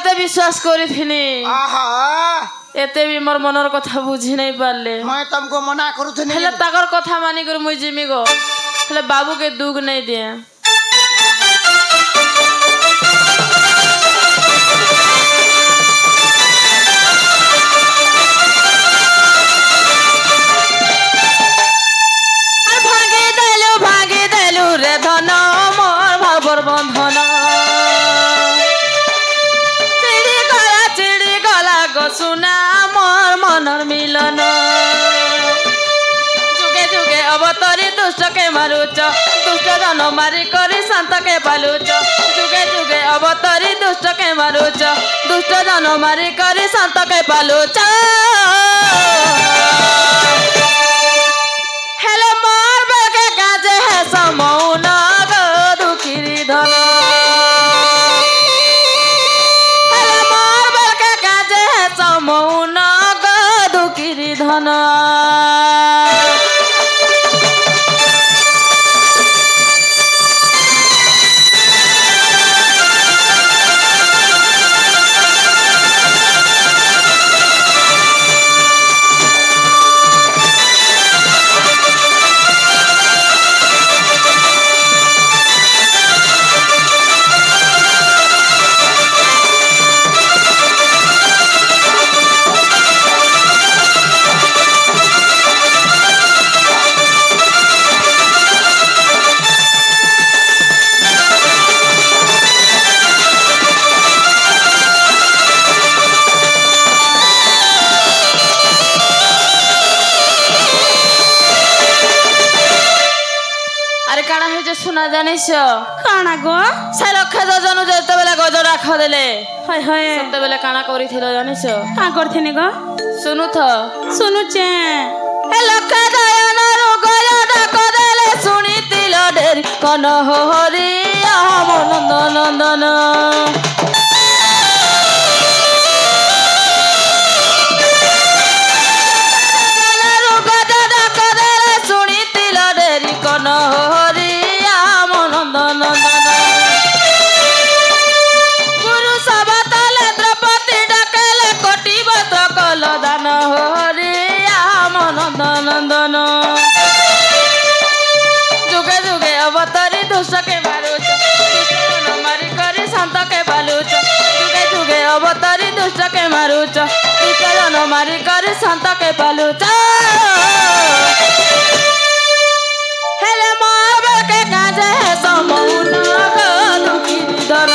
केते विश्वास करिथिनी आहा एते भी मोर मनर कथा बुझी नहीं पारले मैं तुमको मना करूथनी हेले ताकर कथा मानी कर मुई जिमी गो हेले बाबू के दुख नहीं दिए भागे देलु रे धन मोर भाबर बंधन चिड़ी गला गो सुना मोर मनर मिलन जुगे जुगे अवतरी दुष्ट के मारुच दुष्ट जन मारी करी शांत के पालुच जुगे जुगे अवतरी दुष्ट के मारुच दुष्ट जन मारी करी शांत के पालुच हेले मोर बेके काजे है समौन गो दुखिरी धन हेले मोर बेके काजे है समौन गो दुखिरी धन सुना जानिस काना गो से लक्ष्य जोजनु जेते बेले गज राख देले हाय हाय सेते बेले काना करिथिलो जानिस का करथिने गो सुनु थ सुनु चे ए लक्ष्य दयन रोग डाक देले सुनितिल ढेरी कन हरि मन नंदन रोग डाक देले सुनितिल ढेरी कन हरि गुरु सबातले द्रौपदी डाकले कोटि बत कल दान हरि नंदन जुगे जुगे अवतरी दुष्ट के मारुच मारी करी शांत के बालुच जुगे जुगे अवतरी दुष्ट के मारुच मारी करी शांत के बालुच हेले मोर के काजे है समौन गो दुखिरी धन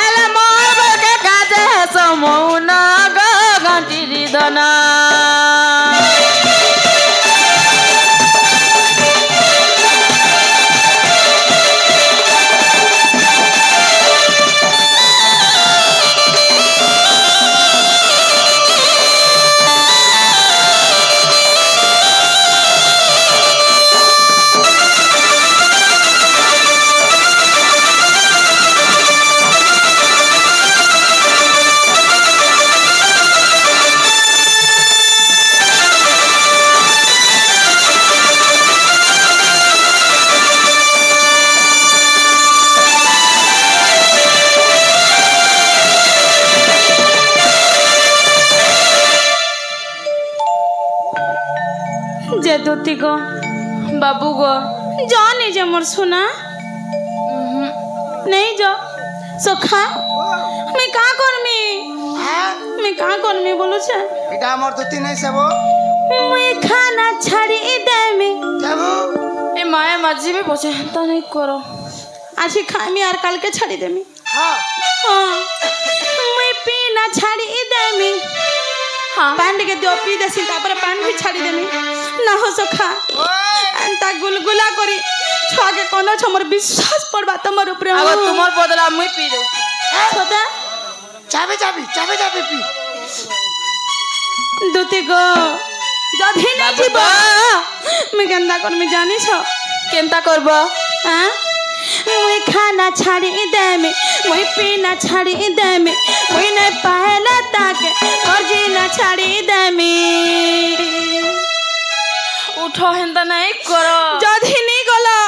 हेले मोर के काजे है समौन गो घंटिरी धन दुती गो बाबू गो जानी जे मोर सुना नहीं जो सोखा मैं का करमी बोलो छे इटा मोर दुती नहीं सेबो मैं खाना छाड़ी देमी देबो ए माया मर्जी भी बचे तो नहीं करो आज खामी और कल के छाड़ी देमी हां मैं पीना छाड़ी देमी हाँ पान के दियो पी देसी तापर पान भी छाड़ी देमी ना हो सखा अंता गुलगुला करी छागे कोनो छमर विश्वास पड़बा तमर ऊपर अब तुमर बदला मुई पी दो सदा चाबी पी दुती गो जधी नहीं जीबो मैं गंदा कर में जानी छ केनता करबो हां मुई खाना छाड़ी देमी मुई पीना छाड़ी देमी मुई नहीं पाएला ताके कर्जी ना छाड़ी देमी उठो हेंदा नहीं करो जधी नहीं गला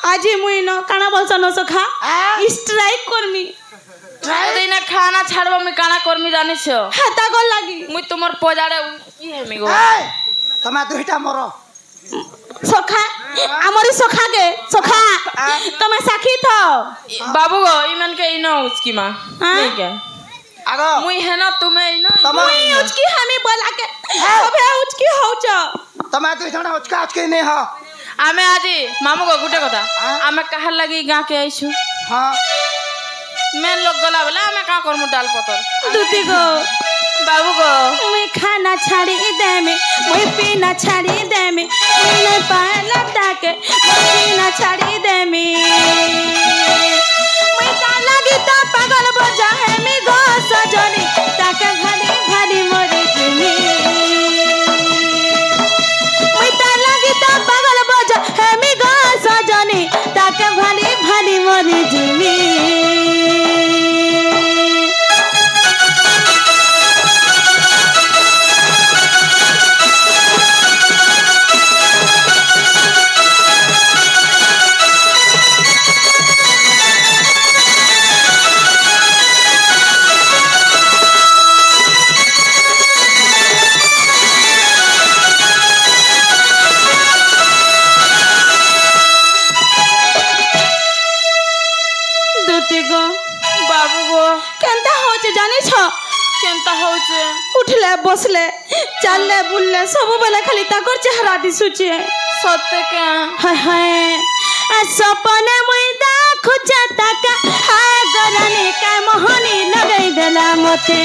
आज मुई न काना बोलसन सखा हाँ? स्ट्राइक करमी ट्राई ना खाना छाड़ब मैं काना करमी जानिस हाता गल लागी मुई तुम्हार पजाड़े की हेमी गो तुम्हें दुईटा मर सखा हमारी सखा के सखा तुम्हें साखी थो बाबू गो इमन के इनो उसकी माँ हाँ? नहीं क्या आगो मुई है ना तुम्हें इनो मुई उचकी हमी बोला के सबे उचकी होच तुम्हें दुईटा उचका उचकी नहीं हो आमे आजी मामू गो गुटे कथा हाँ? आमे कहार लगी गाँ के आइछु हाँ मेन लोग गला बोला आमे का करमु डाल पतर दूती गो बाबू गो मुई खाना छाड़ी दे में मुई पीना छाड़ी दे में मुई पाला ताके मुई पीना छाड़ी दे में मुई का लगी तो पागल बजा है मी गो सजनी ताके भारी भारी मोरी जुनी मुई का लगी तो पागल बजा है मी गो सजनी ताके भारी भारी मोरी जुनी बाबू गो केनता होचे जानी छ केनता होचे उठले बसले चलले बुलले सब बेले खाली ताकर चेहरा दिसुचे सत्य के हाय हाय आ सपने मुई देखु ताका हाय गरने का मोहनी लगाई देला मते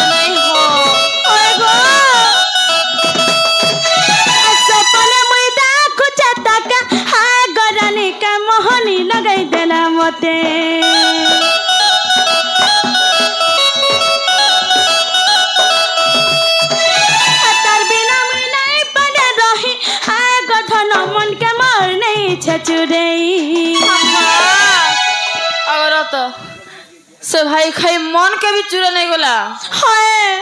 नहीं हो ओए गो आ सपने मुई देखु ताका हाय गरने का मोहनी लगाई देला मते अगर तो से भाई खाई मन के भी चुरे नहीं गला हाय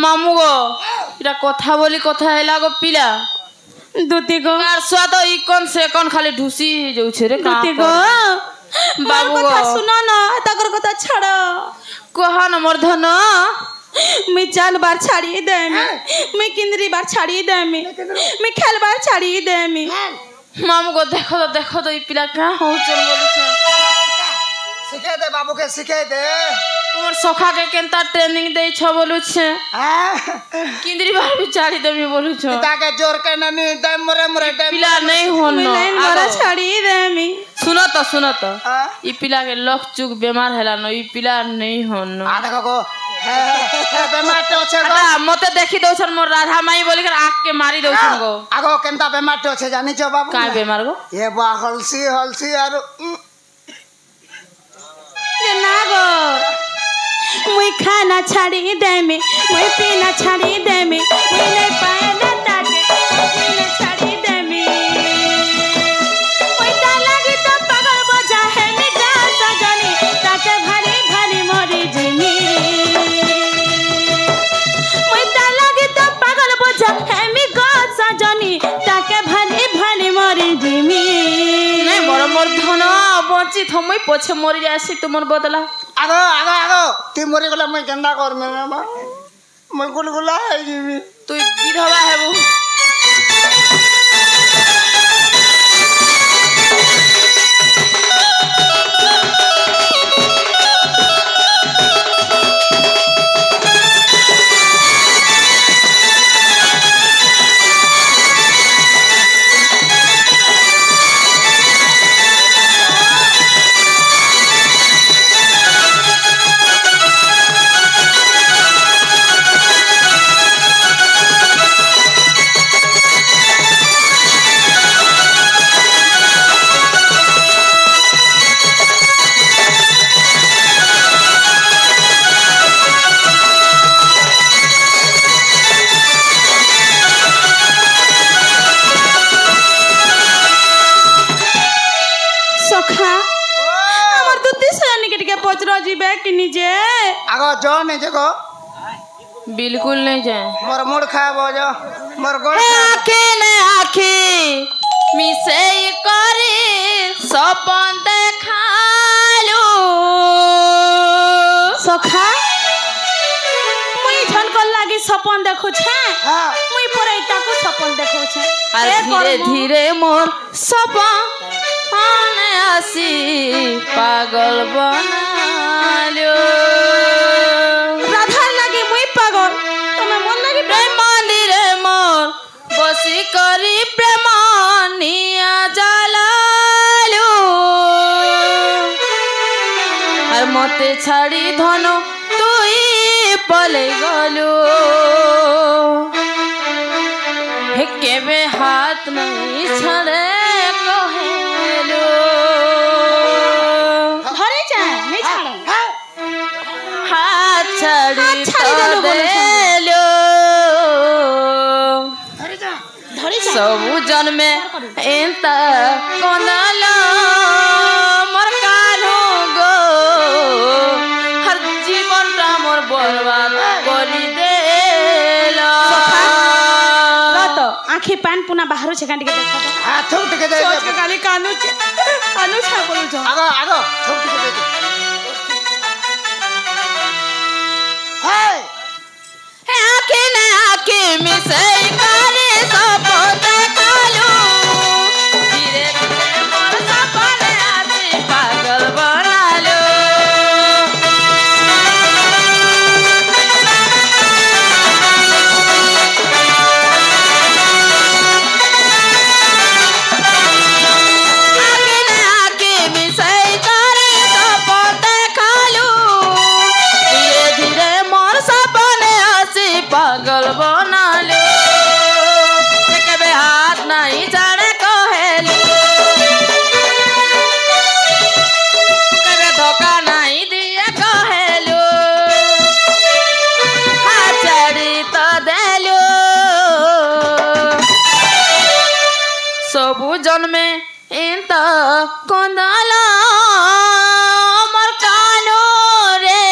मामू गो इरा कथा बोली कथा हैला गो पिला दूती गो यार स्वाद ई कोन से कोन खाली ढुसी जाउ छे रे दूती गो बाबू मोर कथा गो सुनो न तकर कथा छाड़ो कहा न मोर धन मैं चाल बार छाड़ी दे मैं किंदरी बार छाड़ी दे मैं खेल बार छाड़ी दे मामू को देखो तो ई पिला का हो चल बोली छे सिखे दे बाबू के सिखे दे तोर सखा के केनता ट्रेनिंग दे छ बोलु छे किंदरी बार भी चाड़ी देमी बोलु छ ताके जोर के ननी दे मरे मरे दे पिला नहीं होन मैं बार छाड़ी दे सुनो तो ई पिला के लख चुक बीमार हैला न ई पिला नहीं होन आ देखो गो बेमार तो छे गो अटा मते देखि दउ छन मोर राधा माई बोली कर आग के मारी दउ छन गो आगो केनता बेमार तो छे जानी छ बाबू काय बीमार गो ये बा हलसी आरो ये नागो मुई खाना छाड़ी दे मुई पीना छाड़ी दे मुई नहीं पाए ताके पीना छाड़ी दे मुई ता लगी तो पागल बजा है मी गा सजनी ताके भारी भारी मोरी जिनी मुई ता लगी तो पागल बजा है मी गा सजनी ताके भारी भारी मोरी जिनी नहीं मोर धन बची थमई पछे मरि जासी तुमर बदला आगो ती मरे गला मैं केंदा कर मैं गुलगुला है जीवी तू विधवा हेबू बिल्कुल नहीं जाए मोर मूड खराब हो जाओ मोर गोड़ आखी ने आखी मिसे करी सपन देखालू सखा मुई झनकल लागी सपन देखु छे हाँ मुई परे ताको सपन देखु छे और धीरे धीरे मोर सपन आसी पागल बनालो राधा लागी मुई पागल तमे मन लागी प्रेम मंदिरे मोर बसी करी प्रेम निया जलालू और मते छाड़ी धनो तुई पले गलू हे केबे हाथ नहीं छड़े कहेलू धरे जाए नहीं छाड़ो हाथ छड़ी छाड़ी देलू बोलो देलू धरे जाए सबु जन्मे एंत कोंदल मोर कान्हू गो हर जीवनटा मोर बर्बाद करी देला तो आंखी पान पुना बाहर छे कांटी के देखा तो हाँ थोक टिके दे सोच के गाली कानू छे कानू छा बोलू छ आगो आगो थोक टिके दे हाय हे आँखी ने आँखी मिसे करे सपन देखालू धीरे धीरे मोर सपन आसी पागल बनालू आँखी ने आँखी मिसे करे सपन देखालू धीरे धीरे मोर सपन आसी पागल बनालू केबे हाथ नहीं जाने कहेलू केबे धोखा नहीं दिए कहेलू हाथ चढ़ी तो देलू सबु जन्मे इंत कोंदल मोर कानो रे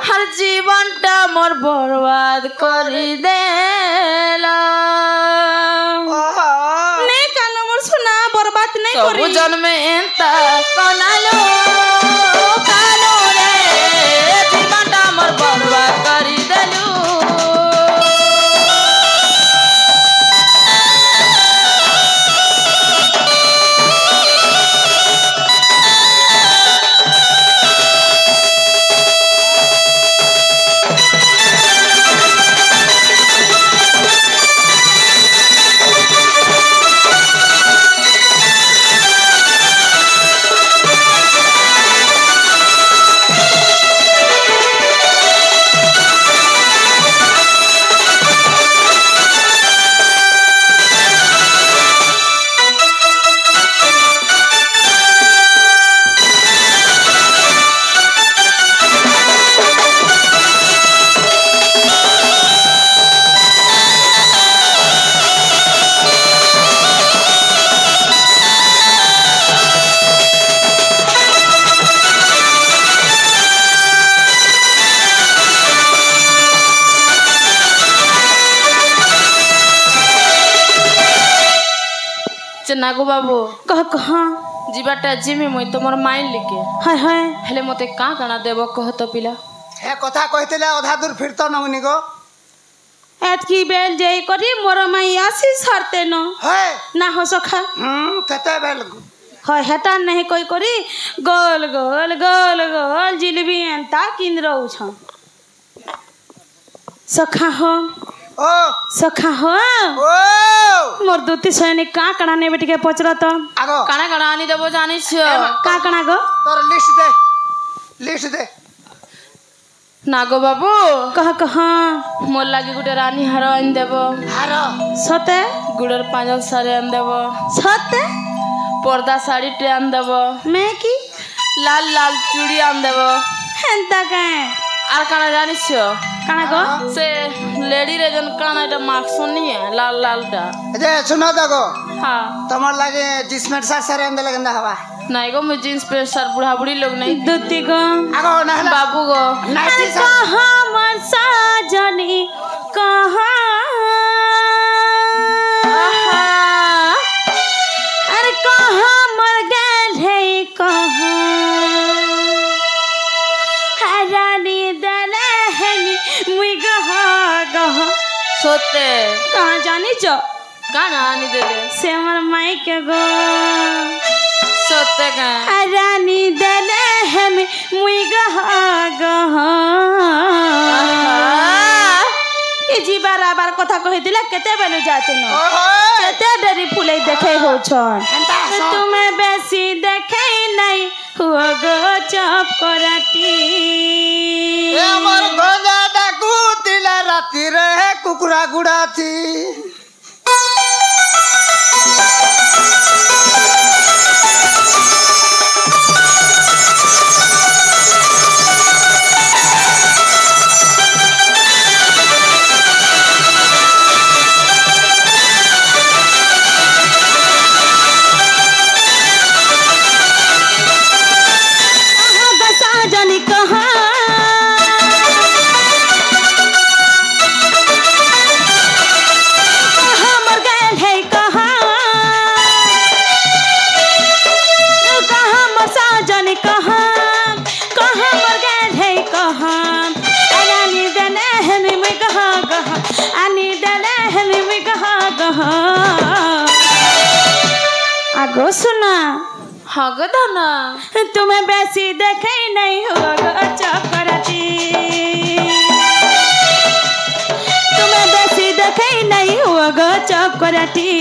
हर जीवनटा मोर बर्बाद करी देला नहीं कानू मोर सुना बर्बाद नहीं सबु करी जन्मे इंत कोंदल कानो रे जीवनटा मोर बर्बाद करी देलू नागो बाबू कह कहा जीवाटा जिमी मुई तुमर माइल लिखे हाय हाय हेले मते का काना देबो कह तो पिला हे कथा कहतिले अधा दूर फिर तो नहुनी गो एतकी बेल जय करी मोर माई आसी सरते न हे ना हो सखा कते बेल हाय हेता नहीं कोई करी गोल गोल गोल गोल जिलेबी एंता किन रहू छ सखा हो ओ सखा हो ओ मोर दूती सैनिक का कणा ने बेटी के पचरा तो आगो काना काना आनी देबो जानी छ का कणा गो तोर लिस्ट दे नागो बाबू कह कहा मोर लागी गुटे रानी हार आन देबो हारो सते गुड़र पांजल साड़ी आन देबो सते पर्दा साड़ी टे आन देबो मैं की लाल लाल चूड़ी आन देबो हेंता के आर काना जानी छ कणा गो से लेडी रे जन काना एटा मार्क सुनी है लाल लाल टा जे सुनो दगो हां तमर लागे जिसमें सा सरे अंदर लगंदा हवा नहीं गो मुझे जींस पे सर बुढ़ा बुढ़ी लोग नहीं दुती गो आगो नहला बाबू गो नाइटी सा कहाँ मर साजनी कहाँ अरे कहाँ मर गए है कहाँ हरानी दले है मुई गहा गहा सोते कहाँ जानी चो गाना आने दे दे से हमर माई के गो सोते का हरानी दले है मुई गहा गहा ए जी बार बार कथा कहि दिला केते बेलु जाते न केते डरी फुलै देखे हो छन तुम्हें बेसी देखे नहीं हुआ गो चप कराटी ए हमर गजा डाकू तिला राती रे कुकुरा गुड़ा थी आगो सुना हाँ गो दाना तुम्हें बेसी देखे नहीं हुआ गो चपराती तुम्हें बेसी देखे नहीं हुआ गो चपराती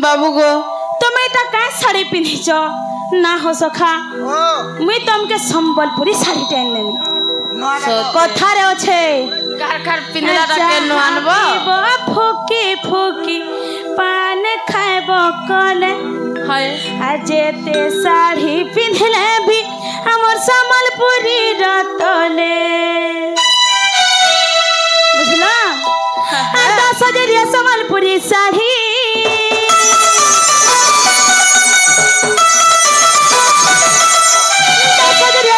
बाबू गो तुम एटा काय साड़ी पिन्हिच ना हो सखा मुई तुमके संबलपुरी साड़ी टेन नेमी कथा रे अछे कार कार पिनला के नो आनबो फुकी फुकी पान खाएबो कले हाय आजेते साड़ी पिन्हले भी हमर संबलपुरी रतले बुझला 10,000 संबलपुरी साड़ी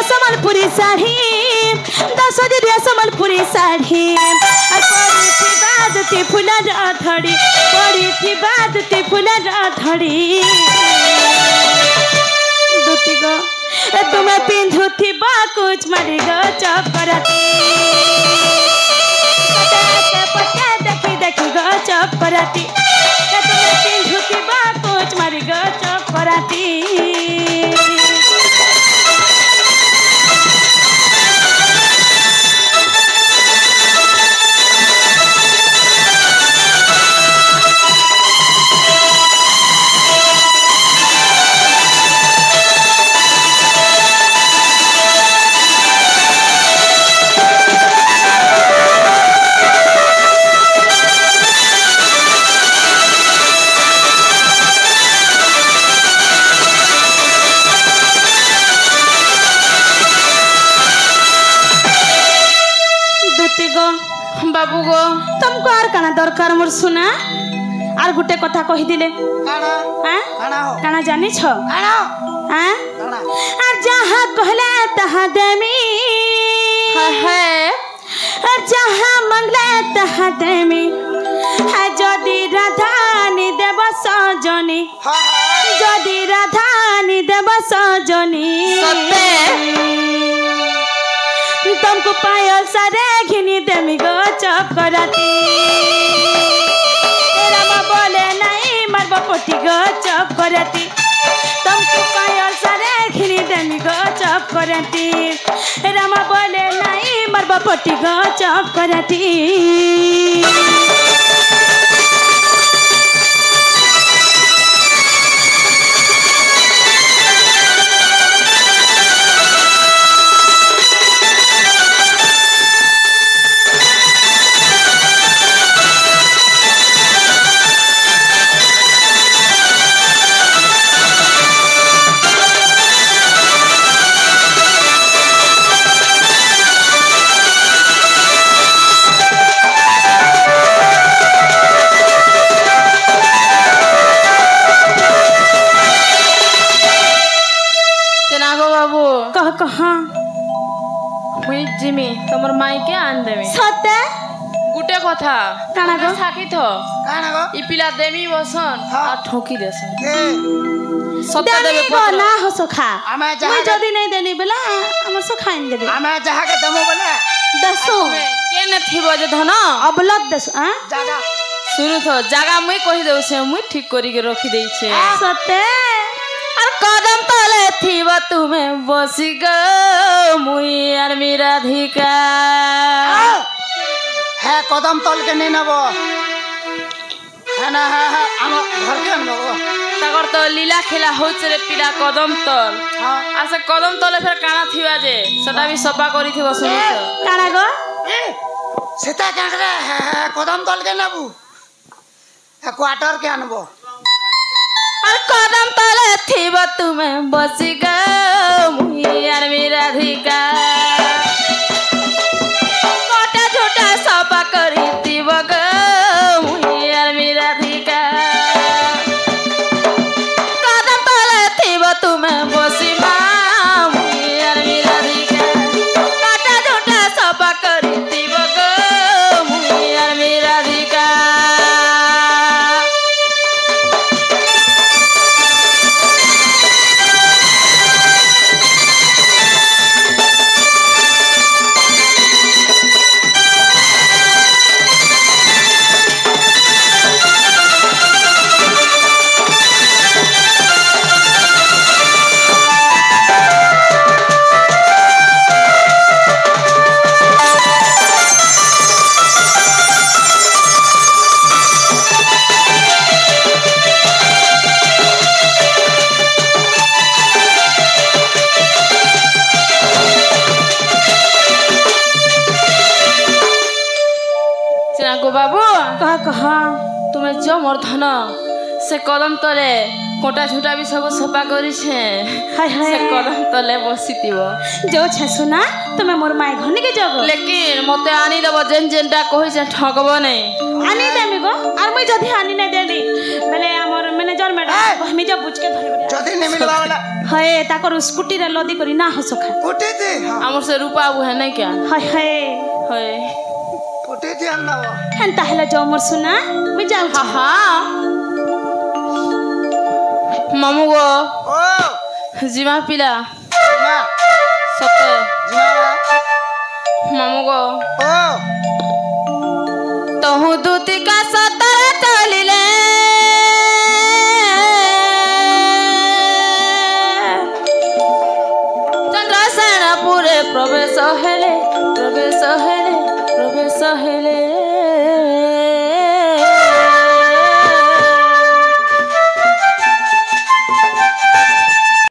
संबलपुरी साड़ी 10,000 संबलपुरी साड़ी पड़ी थी बादती फुला राधड़ी पड़ी थी बादती फुला राधड़ी दुती गो तुम्हें पिंधु थी बाकुच मरी गो चपराती पटे देखी देखी गो चपराती तुम्हें पिंधु थी बाकुच मरी गो चपराती बाबू गो तुमको आर काना दरकार मोर सुना आर गुटे कथा कहि दिले काना जानि छ आर जहाँ कहले तहाँ देमी है और जहाँ मंगले तहाँ देमी है जदि राधानी देव सजनी जदि राधानी देव सजनी तुमको पायल सारे घिनी देमी गो चपराती रामा बोले नहीं मरबो पोटी गो चपराती तुमको पायल सारे घिनी देमी गो चपराती रामा बोले नहीं मरबो चपटी गो चपराटी कहाँ मुई जिमी तमर माई के आन देमी सते गुटे कथा काना गो साकी थो काना गो ई पिला देमी बसन हाँ। आ ठोकी देसन ए सत्ता देबे देनी गो पत्र ना हो सखा आमे मैं जहा जदी नहीं देनी बेला हमर सो खाइन देबे आमे जहा के दमो बोले दसो के न थिबो जे धन अब लत दस आ जागा सुनु थो जागा मुई कहि देउ से मुई ठीक करी के रखी देई छे सते আর কদম তলে থিব তুমি বসি গো মুই আর মিরাধিকা है कदम तल के नहीं नबो है ना है आम घर के नबो তাগর তো লীলা খেলা হচ্ছে রে পিলা কদম তল हां আর সে কদম তলে ফের কানা থিবা যে সেটা বি সফা করি থিব শুনি তো काना गो सीता क्या करे है कदम तल के नबू है क्वार्टर के अनबो আর কদম তলে থিব তুমি বসি গো মুই আর মিরাধিকা কটা ঝোটা সফা করি থিব গো মুই আর মিরাধিকা কদম তলে থিব তুমি বসি মা মুই আর মিরাধিকা কটা ঝোটা সফা করি থিব গো মুই আর মিরাধিকা চিনাকো বাবু कहा তুমি যে মোর ধন সে কদম তলে কোটা ঝুটা বি সব সফা করিছে हाय সে हाय কদম তলে বসিতিব जो छे सुना तुमे मोर माई घनी के जगो লেকিন মতে আনি দেব যেন যেনটা কইছে ঠকব নাই आनी देमी गो और मुई जदी आनी नहीं देली बेले हमर मैनेजर मैडम हमी जब बुझ के धरे जदी नहीं मिलवा वाला हाय ताकर स्कूटी रे लदी करी ना हो सखा उठी थी हां আমার সে রূপা আবু হ্যাঁ নাই কেন हाय हाय হয় उठी थी अन्नबो हन ताहले जो मोर सुना मुई जाऊ হা হা মামু গো ओ জিমা পিলা ना সতে जिमा মামু গো ओ তহু দুতিকা সতরে চলিলে চন্দ্রসেনপুরে প্রবেশ হেলে প্রবেশ হেলে প্রবেশ হেলে